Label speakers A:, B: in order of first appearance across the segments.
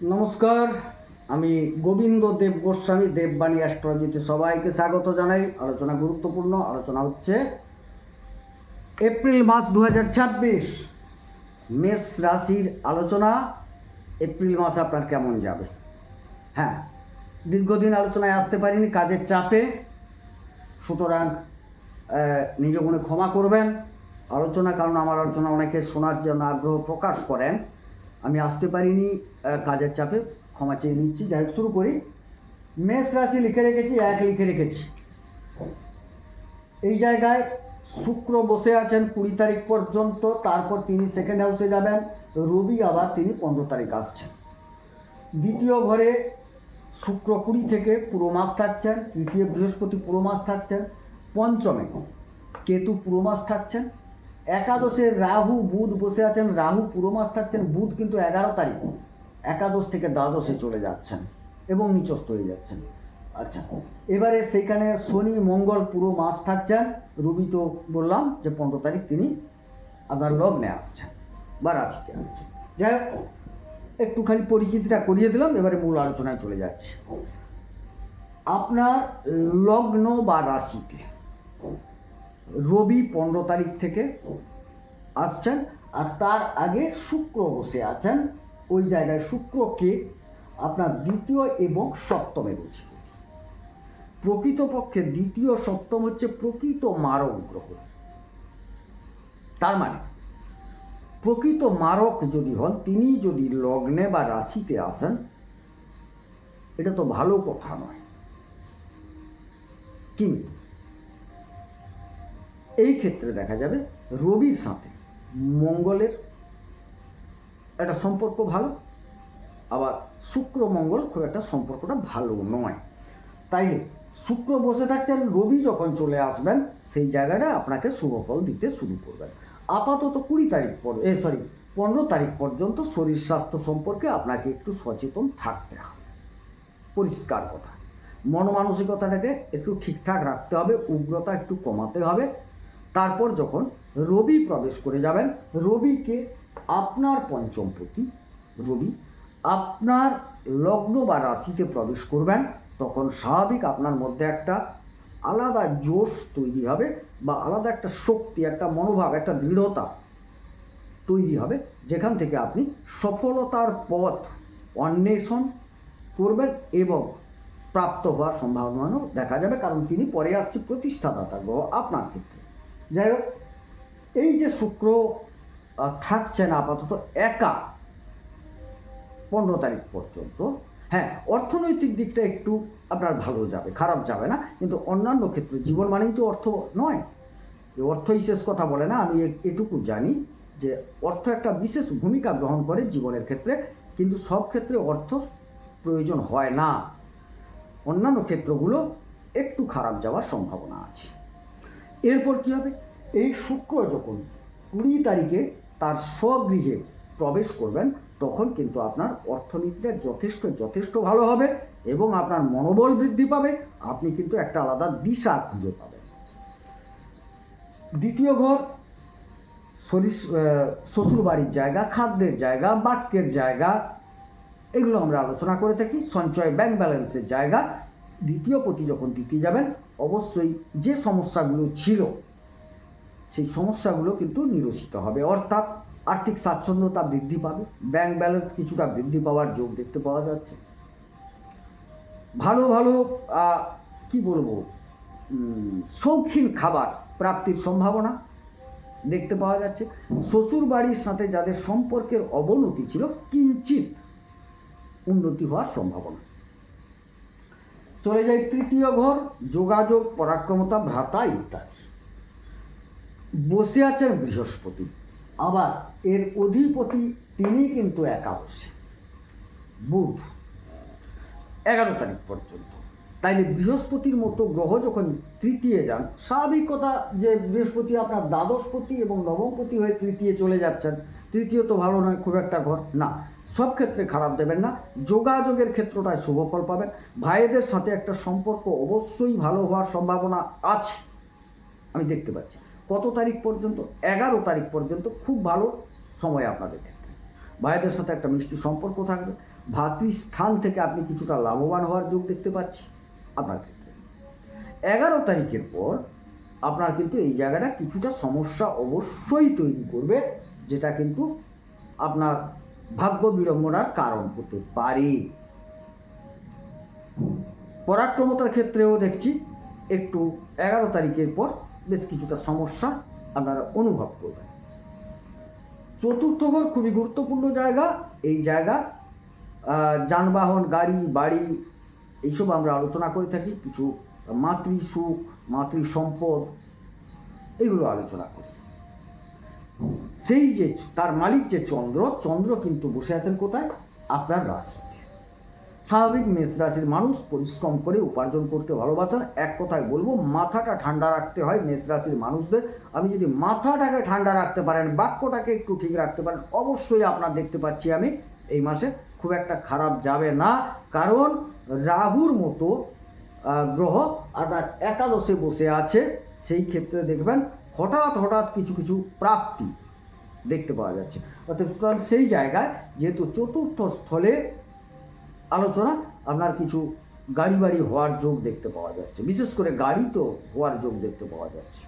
A: নমস্কার, আমি গোবিন্দ দেব গোস্বামী দেববাণী অ্যাস্ট্রোলজিতে সবাইকে স্বাগত জানাই। আলোচনা গুরুত্বপূর্ণ আলোচনা হচ্ছে এপ্রিল মাস 2026 মেষ রাশির আলোচনা। এপ্রিল মাস আপনার কেমন যাবে? হ্যাঁ, দীর্ঘদিন আলোচনায় আসতে পারিনি কাজের চাপে, সুতরাং নিজ গুণে ক্ষমা করবেন আলোচনা, কারণ আমার আলোচনা অনেকে শোনার জন্য আগ্রহ প্রকাশ করেন। আমি আসতে পারিনি কাজের চাপে, ক্ষমা চেয়ে নিচ্ছি। যাই হোক, শুরু করি। মেষ রাশি লিখে রেখেছি, লিখে রেখেছি। এই জায়গায় শুক্র বসে আছেন 20 তারিখ পর্যন্ত, তারপর তিনি সেকেন্ড হাউসে যাবেন। রবি আবার তিনি 15 তারিখ আসছেন। দ্বিতীয় ঘরে শুক্র 20 থেকে পুরো মাস থাকছেন। তৃতীয় বৃহস্পতি পুরো মাস থাকছেন। পঞ্চমে কেতু পুরো মাস থাকছেন। একাদশে রাহু বুধ বসে আছেন, রাহু পুরো মাস থাকছেন। বুধ কিন্তু 11 তারিখ একাদশ থেকে দ্বাদশে চলে যাচ্ছেন এবং নিচস্থ হয়ে যাচ্ছেন। আচ্ছা, এবারে সেইখানে শনি মঙ্গল পুরো মাস থাকছেন। রবি তো বললাম যে 15 তারিখ তিনি আপনার লগ্নে আসছেন বা রাশিতে আসছেন। যাই হোক, একটু খালি পরিচিতিটা করিয়ে দিলাম, এবারে মূল আলোচনায় চলে যাচ্ছে। আপনার লগ্ন বা রাশিতে রবি 15 তারিখ থেকে আসছেন, আর তার আগে শুক্র বসে আছেন। ওই জায়গায় শুক্রকে আপনার দ্বিতীয় এবং সপ্তমের অধিপতি। প্রকৃতপক্ষে দ্বিতীয় সপ্তম হচ্ছে প্রকৃত মারক গ্রহ। তার মানে প্রকৃত মারক যদি হন, তিনি যদি লগ্নে বা রাশিতে আসেন, এটা তো ভালো কথা নয়। কিন্তু এই ক্ষেত্রে দেখা যাবে রবির সাথে মঙ্গলের একটা সম্পর্ক ভালো, আবার শুক্র মঙ্গল খুব একটা সম্পর্কটা ভালো নয়। তাই শুক্র বসে থাকছেন, রবি যখন চলে আসবেন সেই জায়গাটা আপনাকে শুভ ফল দিতে শুরু করবেন। আপাতত 15 তারিখ পর্যন্ত শরীর স্বাস্থ্য সম্পর্কে আপনাকে একটু সচেতন থাকতে হবে। পরিষ্কার কথা, মন মানসিকতাটাকে একটু ঠিকঠাক রাখতে হবে, উগ্রতা একটু কমাতে হবে। তারপর যখন রবি প্রবেশ করে যাবেন, রবিকে আপনার পঞ্চমপতি রবি আপনার লগ্ন বা রাশিতে প্রবেশ করবেন, তখন স্বাভাবিক আপনার মধ্যে একটা আলাদা জোশ তৈরি হবে বা আলাদা একটা শক্তি, একটা মনোভাব, একটা দৃঢ়তা তৈরি হবে, যেখান থেকে আপনি সফলতার পথ অন্বেষণ করবেন এবং প্রাপ্ত হওয়ার সম্ভাবনাও দেখা যাবে, কারণ তিনি পরে আসছে প্রতিষ্ঠাদাতা গ্রহ আপনার ক্ষেত্রে। যাই হোক, এই যে শুক্র থাকছেন আপাতত একা 15 তারিখ পর্যন্ত, হ্যাঁ, অর্থনৈতিক দিকটা একটু আপনার ভালো যাবে, খারাপ যাবে না। কিন্তু অন্যান্য ক্ষেত্রে, জীবন মানেই তো অর্থ নয়, অর্থই শেষ কথা বলে না। আমি এটুকু জানি যে অর্থ একটা বিশেষ ভূমিকা গ্রহণ করে জীবনের ক্ষেত্রে, কিন্তু সব ক্ষেত্রে অর্থ প্রয়োজন হয় না। অন্যান্য ক্ষেত্রগুলো একটু খারাপ যাওয়ার সম্ভাবনা আছে। এরপর কী হবে? এই শুক্র যখন 20 তারিখে তার স্বগৃহে প্রবেশ করবেন, তখন কিন্তু আপনার অর্থনীতিটা যথেষ্ট ভালো হবে এবং আপনার মনোবল বৃদ্ধি পাবে। আপনি কিন্তু একটা আলাদা দিশা খুঁজে পাবেন। দ্বিতীয় ঘর শ্বশুরবাড়ির জায়গা, খাদ্যের জায়গা, বাক্যের জায়গা, এগুলো আমরা আলোচনা করে থাকি। সঞ্চয়, ব্যাংক ব্যালেন্সের জায়গা। দ্বিতীয় পতি যখন দিতে যাবেন, অবশ্যই যে সমস্যাগুলো ছিল সেই সমস্যাগুলো কিন্তু নিরসিত হবে, অর্থাৎ আর্থিক স্বাচ্ছন্দ্যতা বৃদ্ধি পাবে, ব্যাংক ব্যালেন্স কিছুটা বৃদ্ধি পাওয়ার যোগ দেখতে পাওয়া যাচ্ছে। ভালো ভালো কি বলবো, শৌখিন খাবার প্রাপ্তির সম্ভাবনা দেখতে পাওয়া যাচ্ছে। শ্বশুর বাড়ির সাথে যাদের সম্পর্কের অবনতি ছিল, কিঞ্চিত উন্নতি হওয়ার সম্ভাবনা। চলে যায় তৃতীয় ঘর, যোগাযোগ, পরাক্রমতা, ভ্রাতা ইত্যাদি। বসে আছেন বৃহস্পতি, আবার এর অধিপতি তিনি কিন্তু একাদশে, বুধ 11 তারিখ পর্যন্ত। তাইলে বৃহস্পতির মতো গ্রহ যখন তৃতীয় যান, স্বাভাবিক কথা যে বৃহস্পতি আপনার দ্বাদশপতি এবং নবমপতি হয়ে তৃতীয় চলে যাচ্ছেন। তৃতীয় তো ভালো নয় খুব একটা ঘর, না, সব ক্ষেত্রে খারাপ দেবেন না। যোগাযোগের ক্ষেত্রটায় শুভ ফল পাবেন। ভাইদের সাথে একটা সম্পর্ক অবশ্যই ভালো হওয়ার সম্ভাবনা আছে, আমি দেখতে পাচ্ছি। কত তারিখ পর্যন্ত? 11 তারিখ পর্যন্ত খুব ভালো সময় আপনাদের ক্ষেত্রে। ভাইদের সাথে একটা মিষ্টি সম্পর্ক থাকবে। ভাতৃস্থান থেকে আপনি কিছুটা লাভবান হওয়ার যোগ দেখতে পাচ্ছি আপনার ক্ষেত্রে। 11 তারিখের পর আপনার কিন্তু এই জায়গাটা কিছুটা সমস্যা অবশ্যই তৈরি করবে, যেটা কিন্তু আপনার ভাগ্য বিড়ম্বনার কারণ হতে পারে। পরাক্রমতার ক্ষেত্রেও দেখছি একটু 11 তারিখের পর বেশ কিছুটা সমস্যা আপনারা অনুভব করবেন। চতুর্থ ঘর খুবই গুরুত্বপূর্ণ জায়গা। এই জায়গা যানবাহন, গাড়ি, বাড়ি এইসব আমরা আলোচনা করে থাকি। কিছু মাতৃসুখ, মাতৃ সম্পদ এইগুলো আলোচনা করি। সেই যে তার মালিক যে চন্দ্র কিন্তু বসে আছেন কোথায়? আপনার রাশিতে। স্বাভাবিক মেষ রাশির মানুষ পরিশ্রম করে উপার্জন করতে ভালোবাসেন। এক কথায় বলবো, মাথাটা ঠান্ডা রাখতে হয় মেষ রাশির মানুষদের। আপনি যদি মাথাটাকে ঠান্ডা রাখতে পারেন, বাক্যটাকে একটু ঠিক রাখতে পারেন, অবশ্যই আপনার দেখতে পাচ্ছি আমি এই মাসে খুব একটা খারাপ যাবে না। কারণ রাহুর মতো গ্রহ আপনার একাদশে বসে আছে। সেই ক্ষেত্রে দেখবেন হঠাৎ কিছু কিছু প্রাপ্তি দেখতে পাওয়া যাচ্ছে। অর্থাৎ সেই জায়গায় যেহেতু চতুর্থ স্থলে আলোচনা, আপনার কিছু গাড়ি বাড়ি হওয়ার যোগ দেখতে পাওয়া যাচ্ছে। বিশেষ করে গাড়ি তো হওয়ার যোগ দেখতে পাওয়া যাচ্ছে।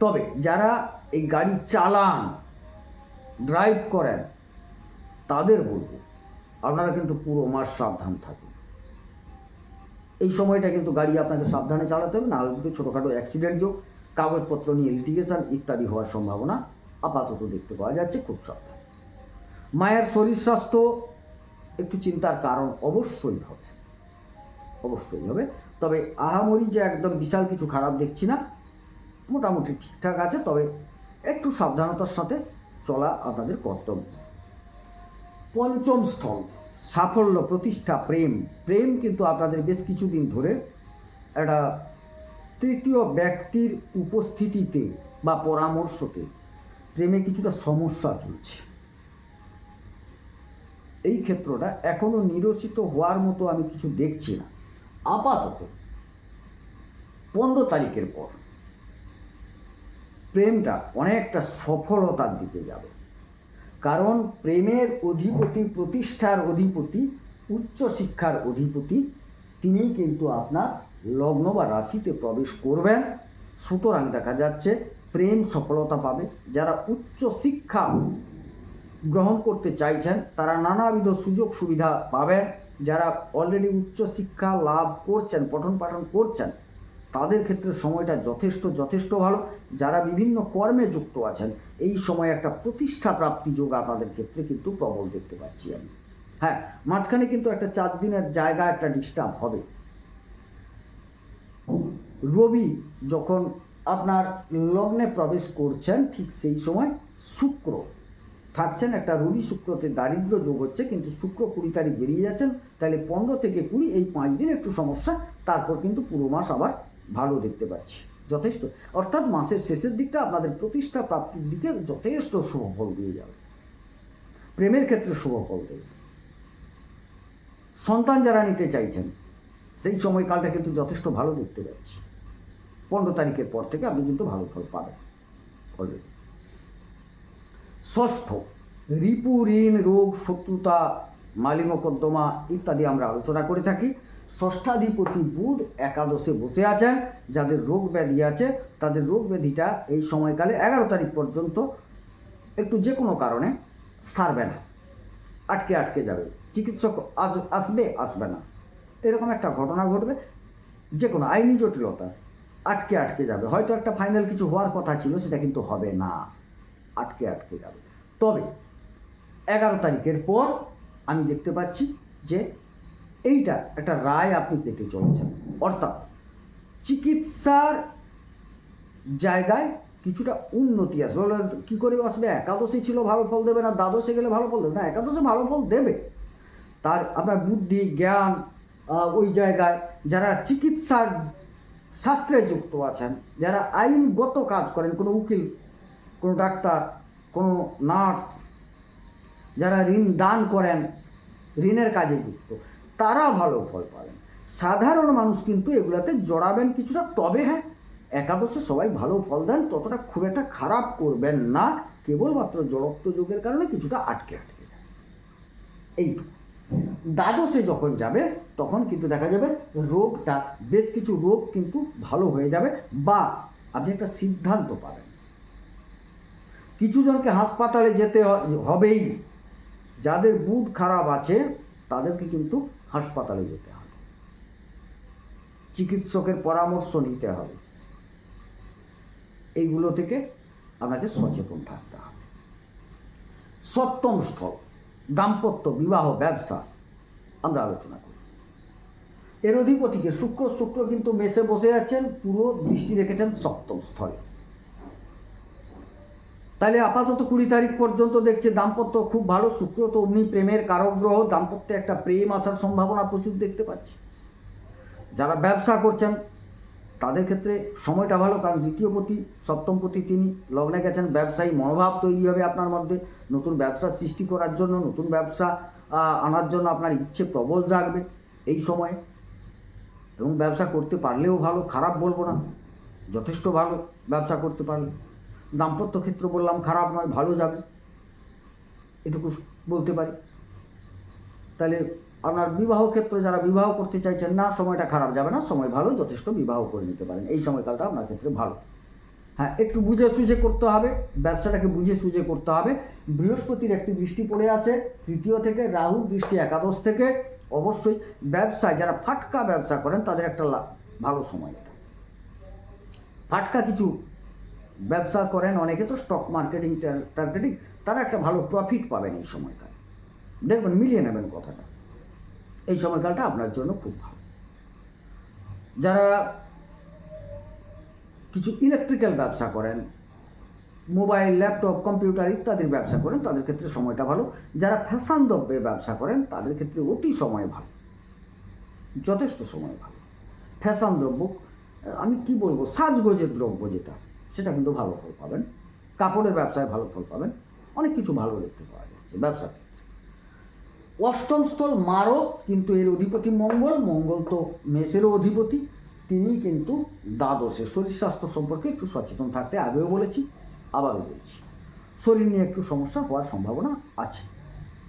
A: তবে যারা এই গাড়ি চালান, ড্রাইভ করেন, তাদের বলবো আপনারা কিন্তু পুরো মাস সাবধান থাকুন। এই সময়টা কিন্তু গাড়ি আপনাকে সাবধানে চালাতে হবে, না হলে কিন্তু ছোটোখাটো অ্যাক্সিডেন্ট যোগ, কাগজপত্র নিয়ে লিটিগেশন ইত্যাদি হওয়ার সম্ভাবনা আপাতত দেখতে পাওয়া যাচ্ছে। খুব সাবধান। মায়ের শরীর স্বাস্থ্য একটু চিন্তার কারণ অবশ্যই হবে। তবে আহামরি যে একদম বিশাল কিছু খারাপ দেখছি না, মোটামুটি ঠিকঠাক আছে। তবে একটু সাবধানতার সাথে চলা আপনাদের কর্তব্য। পঞ্চম স্থল সাফল্য, প্রতিষ্ঠা, প্রেম কিন্তু আপনাদের বেশ কিছুদিন ধরে একটা তৃতীয় ব্যক্তির উপস্থিতিতে বা পরামর্শতে প্রেমে কিছুটা সমস্যা চলছে। এই ক্ষেত্রটা এখনো নিরচিত হওয়ার মতো আমি কিছু দেখছি না। আপাতত 15 তারিখের পর প্রেমটা অনেকটা সফলতার দিকে যাবে। কারণ প্রেমের অধিপতি, প্রতিষ্ঠার অধিপতি, উচ্চশিক্ষার অধিপতি তিনিই কিন্তু আপনার লগ্ন বা রাশিতে প্রবেশ করবেন। সুতরাং দেখা যাচ্ছে প্রেম সফলতা পাবে। যারা উচ্চশিক্ষা গ্রহণ করতে চাইছেন তারা নানাবিধ সুযোগ সুবিধা পাবেন। যারা অলরেডি উচ্চশিক্ষা লাভ করছেন, পঠন পাঠন করছেন, তাদের ক্ষেত্রে সময়টা যথেষ্ট ভালো। যারা বিভিন্ন কর্মে যুক্ত আছেন, এই সময় একটা প্রতিষ্ঠা প্রাপ্তি যোগ আপনাদের ক্ষেত্রে কিন্তু প্রবল দেখতে পাচ্ছি আমি। হ্যাঁ, মাঝখানে কিন্তু একটা 4 দিনের জায়গা একটা ডিস্টার্ব হবে। রবি যখন আপনার লগ্নে প্রবেশ করছেন, ঠিক সেই সময় শুক্র থাকছেন। একটা রবি শুক্রতে দারিদ্র যোগ হচ্ছে, কিন্তু শুক্র 20 তারিখ বেরিয়ে যাচ্ছেন। তাহলে 15 থেকে 20 এই 5 দিন একটু সমস্যা, তারপর কিন্তু পুরো মাস আবার ভালো দেখতে পাচ্ছি যথেষ্ট। অর্থাৎ মাসের শেষের দিকটা আপনাদের প্রতিষ্ঠা প্রাপ্তির দিকে যথেষ্ট শুভফল দিয়ে যাবে। প্রেমের ক্ষেত্রে শুভফল দেবে। সন্তান যারা নিতে চাইছেন, সেই সময়কালটা কিন্তু যথেষ্ট ভালো দেখতে পাচ্ছি। 15 তারিখের পর থেকে আপনি কিন্তু ভালো ফল পাবেন অলরেডি। ষষ্ঠ, রিপু, ঋণ, রোগ, শত্রুতা, মালি মোকদ্দমা ইত্যাদি আমরা আলোচনা করে থাকি। ষষ্ঠাধিপতি বুধ একাদশে বসে আছেন। যাদের রোগ ব্যাধি আছে তাদের রোগ ব্যাধিটা এই সময়কালে 11 তারিখ পর্যন্ত একটু যে কোনো কারণে সারবে না, আটকে যাবে। চিকিৎসক আসবে না, এরকম একটা ঘটনা ঘটবে। যে কোনো আইনি জটিলতা আটকে যাবে। হয়তো একটা ফাইনাল কিছু হওয়ার কথা ছিল, সেটা কিন্তু হবে না, আটকে যাবে। তবে 11 তারিখের পর আমি দেখতে পাচ্ছি যে এইটা একটা রায় আপনি পেতে চলেছেন। অর্থাৎ চিকিৎসার জায়গায় কিছুটা উন্নতি আসবে। কী করে আসবে? একাদশে ছিল ভালো ফল দেবে না, দ্বাদশে গেলে ভালো ফল দেবে না, একাদশে ভালো ফল দেবে। তার আপনার বুদ্ধি, জ্ঞান, ওই জায়গায় যারা চিকিৎসা শাস্ত্রে যুক্ত আছেন, যারা আইনগত কাজ করেন, কোনো উকিল, কোনো ডাক্তার, কোনো নার্স, যারা ঋণ দান করেন, ঋণের কাজে যুক্ত, তারা ভালো ফল পাবেন। সাধারণ মানুষ কিন্তু এগুলাতে জড়াবেন কিছুটা। তবে হ্যাঁ, একাদশে সবাই ভালো ফল দেন, ততটা খুব একটা খারাপ করবেন না, কেবলমাত্র জড়ত্ব যোগের কারণে কিছুটা আটকে যায় এইটুকু। দ্বাদশে যখন যাবে তখন কিন্তু দেখা যাবে রোগটা, বেশ কিছু রোগ কিন্তু ভালো হয়ে যাবে, বা আপনি একটা সিদ্ধান্ত পাবেন। কিছু জনকে হাসপাতালে যেতে হবেই, যাদের বুধ খারাপ আছে তাদেরকে কিন্তু হাসপাতালে যেতে হবে, চিকিৎসকের পরামর্শ নিতে হবে, এইগুলো থেকে আপনাকে সচেতন থাকতে হবে। সপ্তম স্থল দাম্পত্য, বিবাহ, ব্যবসা আমরা আলোচনা করি। এর অধিপতিকে শুক্র কিন্তু মেসে বসে আছেন, পুরো দৃষ্টি রেখেছেন সপ্তম স্থলে। তাহলে আপাতত 20 তারিখ পর্যন্ত দেখছে দাম্পত্য খুব ভালো। শুক্র তো অমনি প্রেমের কারক গ্রহ, দাম্পত্যে একটা প্রেম আসার সম্ভাবনা প্রচুর দেখতে পাচ্ছি। যারা ব্যবসা করছেন তাদের ক্ষেত্রে সময়টা ভালো, কারণ দ্বিতীয়পতি সপ্তমপতি তিনি লগ্নে গেছেন। ব্যবসায়ী মনোভাব তৈরি হবে আপনার মধ্যে, নতুন ব্যবসা সৃষ্টি করার জন্য, নতুন ব্যবসা আনার জন্য আপনার ইচ্ছে প্রবল জাগবে এই সময়ে। এবং ব্যবসা করতে পারলেও ভালো, খারাপ বলবো না, যথেষ্ট ভালো ব্যবসা করতে পারলে। দাম্পত্য ক্ষেত্র বললাম খারাপ নয়, ভালো যাবে, এটুকু বলতে পারি। তাহলে আপনার বিবাহ ক্ষেত্র, যারা বিবাহ করতে চাইছেন না, সময়টা খারাপ যাবে না, সময় ভালো, যথেষ্ট বিবাহ করে নিতে পারেন, এই সময়কালটা আপনার ক্ষেত্রে ভালো। হ্যাঁ, একটু বুঝে সুঝে করতে হবে, ব্যবসাটাকে বুঝে সুঝে করতে হবে। বৃহস্পতির একটি দৃষ্টি পড়ে আছে তৃতীয় থেকে, রাহুর দৃষ্টি একাদশ থেকে। অবশ্যই ব্যবসায় যারা ফাটকা ব্যবসা করেন তাদের একটা ভালো সময় এটা। ফাটকা কিছু ব্যবসা করেন অনেকে, তো স্টক মার্কেটিং টার্গেটিং, তারা একটা ভালো প্রফিট পাবেন এই সময়কালে, দেখবেন মিলিয়ে নেবেন কথাটা। এই সময়কালটা আপনার জন্য খুব ভালো। যারা কিছু ইলেকট্রিক্যাল ব্যবসা করেন, মোবাইল, ল্যাপটপ, কম্পিউটার ইত্যাদির ব্যবসা করেন, তাদের ক্ষেত্রে সময়টা ভালো। যারা ফ্যাশন দ্রব্যের ব্যবসা করেন তাদের ক্ষেত্রে অতি সময় ভালো, যথেষ্ট সময় ভালো। ফ্যাশন দ্রব্য, আমি কি বলবো, সাজগোজের দ্রব্য যেটা, সেটা কিন্তু ভালো ফল পাবেন। কাপড়ের ব্যবসায় ভালো ফল পাবেন, অনেক কিছু ভালো দেখতে পাওয়া যাচ্ছে ব্যবসা ক্ষেত্রে। অষ্টম স্থল মারক, কিন্তু এর অধিপতি মঙ্গল তো মেষেরও অধিপতি, তিনি কিন্তু দ্বাদশে। শরীর স্বাস্থ্য সম্পর্কে একটু সচেতন থাকতে, আগেও বলেছি আবারও বলছি, শরীর নিয়ে একটু সমস্যা হওয়ার সম্ভাবনা আছে,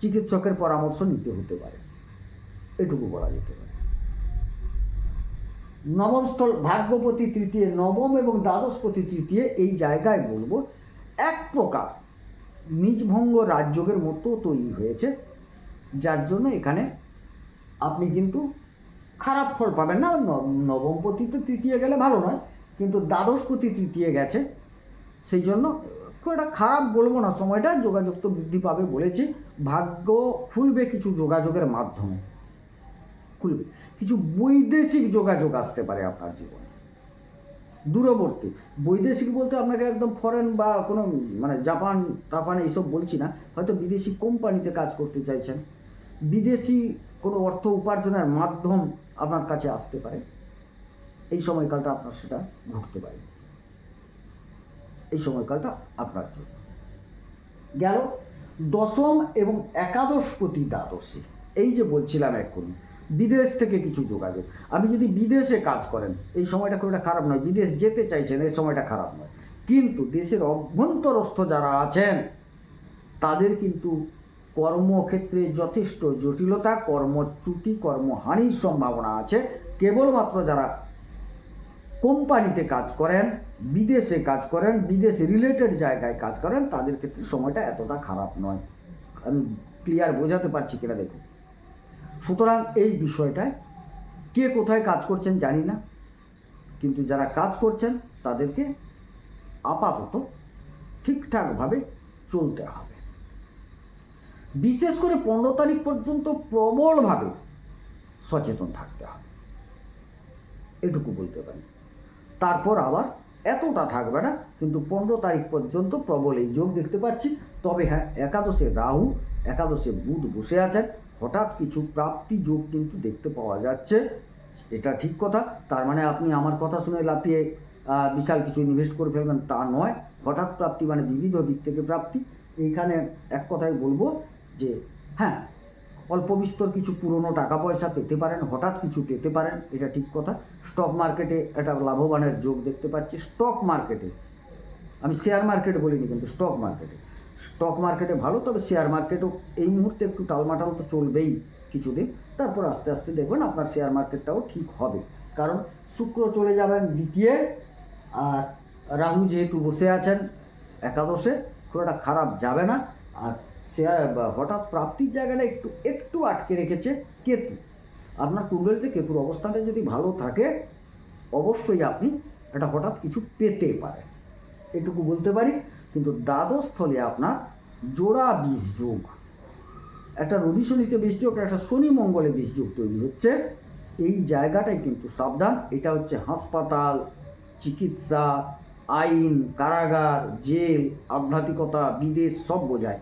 A: চিকিৎসকের পরামর্শ নিতে হতে পারে, এটুকু বলা যেতে পারে। নবম স্থল ভাগ্যপতি তৃতীয়, নবম এবং দ্বাদশপতি তৃতীয়, এই জায়গায় বলবো এক প্রকার নিজভঙ্গ রাজযোগের মতো তৈরি হয়েছে, যার জন্য এখানে আপনি কিন্তু খারাপ ফল পাবেন না। নবমপতি তো তৃতীয় গেলে ভালো নয়, কিন্তু দ্বাদশপতি তৃতীয় গেছে, সেই জন্য খুব একটা খারাপ বলবো না সময়টা। যোগাযোগ তো বৃদ্ধি পাবে বলেছি, ভাগ্য খুলবে কিছু যোগাযোগের মাধ্যমে, খুলবে কিছু বৈদেশিক যোগাযোগ আসতে পারে আপনার জীবনে। দূরবর্তী বৈদেশিক বলতে আপনাকে একদম ফরেন বা কোনো মানে জাপান এইসব বলছি না, হয়তো বিদেশি কোম্পানিতে কাজ করতে চাইছেন, বিদেশি কোনো অর্থ উপার্জনের মাধ্যম আপনার কাছে আসতে পারে, এই সময়কালটা আপনার সেটা ঘটতে পারে, এই সময়কালটা আপনার জন্য গেল। দশম এবং একাদশপতি দ্বাদশে, এই যে বলছিলাম এক্ষুনি, বিদেশ থেকে কিছু যোগাযোগ। আপনি যদি বিদেশে কাজ করেন এই সময়টা খুব একটা খারাপ নয়, বিদেশ যেতে চাইছেন এই সময়টা খারাপ নয়, কিন্তু দেশের অভ্যন্তরস্থ যারা আছেন তাদের কিন্তু কর্মক্ষেত্রে যথেষ্ট জটিলতা, কর্মচ্যুতি, কর্মহানির সম্ভাবনা আছে। কেবলমাত্র যারা কোম্পানিতে কাজ করেন, বিদেশে কাজ করেন, বিদেশ রিলেটেড জায়গায় কাজ করেন, তাদের ক্ষেত্রে সময়টা এতটা খারাপ নয়। আমি ক্লিয়ার বোঝাতে পারছি কিনা দেখুন। সুতরাং এই বিষয়টায় কে কোথায় কাজ করছেন জানি না, কিন্তু যারা কাজ করছেন তাদেরকে আপাতত ঠিকঠাকভাবে চলতে হবে। বিশেষ করে 15 তারিখ পর্যন্ত প্রবলভাবে সচেতন থাকতে হবে, এটুকু বলতে পারি। তারপর আবার এতটা থাকবে না, কিন্তু 15 তারিখ পর্যন্ত প্রবল এই যোগ দেখতে পাচ্ছি। তবে হ্যাঁ, একাদশে রাহু, একাদশে বুধ বসে আছেন, হঠাৎ কিছু প্রাপ্তি যোগ কিন্তু দেখতে পাওয়া যাচ্ছে, এটা ঠিক কথা। তার মানে আপনি আমার কথা শুনে লাফিয়ে বিশাল কিছু ইনভেস্ট করে ফেলবেন তা নয়। হঠাৎ প্রাপ্তি মানে বিবিধ দিক থেকে প্রাপ্তি। এইখানে এক কথাই বলবো যে হ্যাঁ, অল্প বিস্তর কিছু পুরনো টাকা পয়সা পেতে পারেন, হঠাৎ কিছু পেতে পারেন, এটা ঠিক কথা। স্টক মার্কেটে একটা লাভবানের যোগ দেখতে পাচ্ছি। স্টক মার্কেটে, আমি শেয়ার মার্কেট বলিনি, কিন্তু স্টক মার্কেটে ভালো, তবে শেয়ার মার্কেটও এই মুহূর্তে একটু টালমাটাল তো চলবেই কিছুদিন, তারপর আস্তে আস্তে দেখবেন আপনার শেয়ার মার্কেটটাও ঠিক হবে। কারণ শুক্র চলে যাবেন দ্বিতীয়, আর রাহু যেহেতু বসে আছেন একাদশে, খুব একটা খারাপ যাবে না। আর শেয়ার হঠাৎ প্রাপ্তির জায়গাটা একটু আটকে রেখেছে কেতু। আপনার কুণ্ডলিতে কেতুর অবস্থানটা যদি ভালো থাকে, অবশ্যই আপনি একটা হঠাৎ কিছু পেতে পারেন, এটুকু বলতে পারি। কিন্তু দ্বাদশ স্থলে আপনার জোড়া বীজযোগ, একটা রবি শনিতে বীজযোগ, একটা শনি মঙ্গলে বীজযোগ তৈরি হচ্ছে। এই জায়গাটাই কিন্তু সাবধান। এটা হচ্ছে হাসপাতাল, চিকিৎসা, আইন, কারাগার, জেল, আধ্যাত্মিকতা, বিদেশ সব বোঝায়।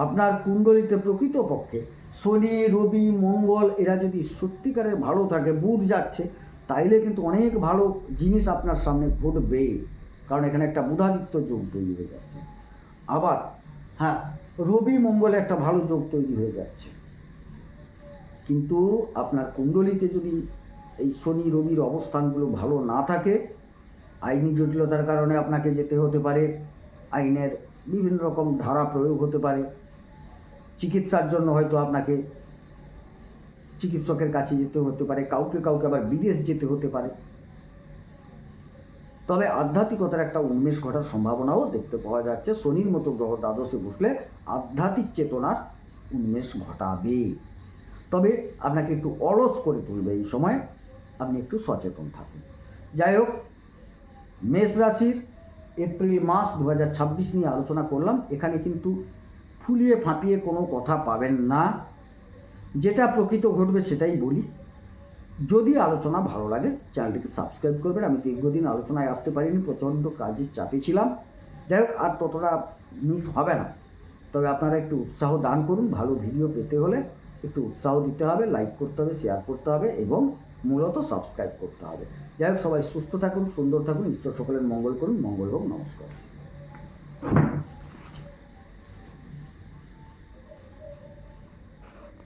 A: আপনার কুণ্ডলিতে প্রকৃতপক্ষে শনি, রবি, মঙ্গল এরা যদি সত্যিকারের ভালো থাকে, বুধ যাচ্ছে, তাইলে কিন্তু অনেক ভালো জিনিস আপনার সামনে ঘটবে। কারণ এখানে একটা বুধাদিত্য যোগ তৈরি হয়ে যাচ্ছে। আবার হ্যাঁ, রবি মঙ্গলে একটা ভালো যোগ তৈরি হয়ে যাচ্ছে। কিন্তু আপনার কুণ্ডলিতে যদি এই শনি রবির অবস্থানগুলো ভালো না থাকে, আইনি জটিলতার কারণে আপনাকে যেতে হতে পারে, আইনের বিভিন্ন রকম ধারা প্রয়োগ হতে পারে, চিকিৎসার জন্য হয়তো আপনাকে চিকিৎসকের কাছে যেতে হতে পারে, কাউকে আবার বিদেশ যেতে হতে পারে। তবে আধ্যাত্মিকতার একটা উন্মেষ ঘটার সম্ভাবনাও দেখতে পাওয়া যাচ্ছে। শনির মতো গ্রহ দ্বাদশে বসলে আধ্যাত্মিক চেতনার উন্মেষ ঘটাবে। তবে আপনাকে একটু অলস করে তুলবে এই সময়, আপনি একটু সচেতন থাকুন। যাই হোক, মেষ রাশির এপ্রিল মাস 2026 নিয়ে আলোচনা করলাম। এখানে কিন্তু ফুলিয়ে ফাঁপিয়ে কোনো কথা পাবেন না, যেটা প্রকৃত ঘটবে সেটাই বলি। যদি আলোচনা ভালো লাগে চ্যানেলটিকে সাবস্ক্রাইব করবেন। আমি দীর্ঘদিন আলোচনায় আসতে পারিনি, প্রচণ্ড কাজের চাপে ছিলাম। যাই হোক, আর ততটা মিস হবে না। তবে আপনারা একটু উৎসাহ দান করুন। ভালো ভিডিও পেতে হলে একটু উৎসাহ দিতে হবে, লাইক করতে হবে, শেয়ার করতে হবে এবং মূলত সাবস্ক্রাইব করতে হবে। যাই হোক, সবাই সুস্থ থাকুন, সুন্দর থাকুন, ঈশ্বর সকলের মঙ্গল করুন। মঙ্গল হোক। নমস্কার।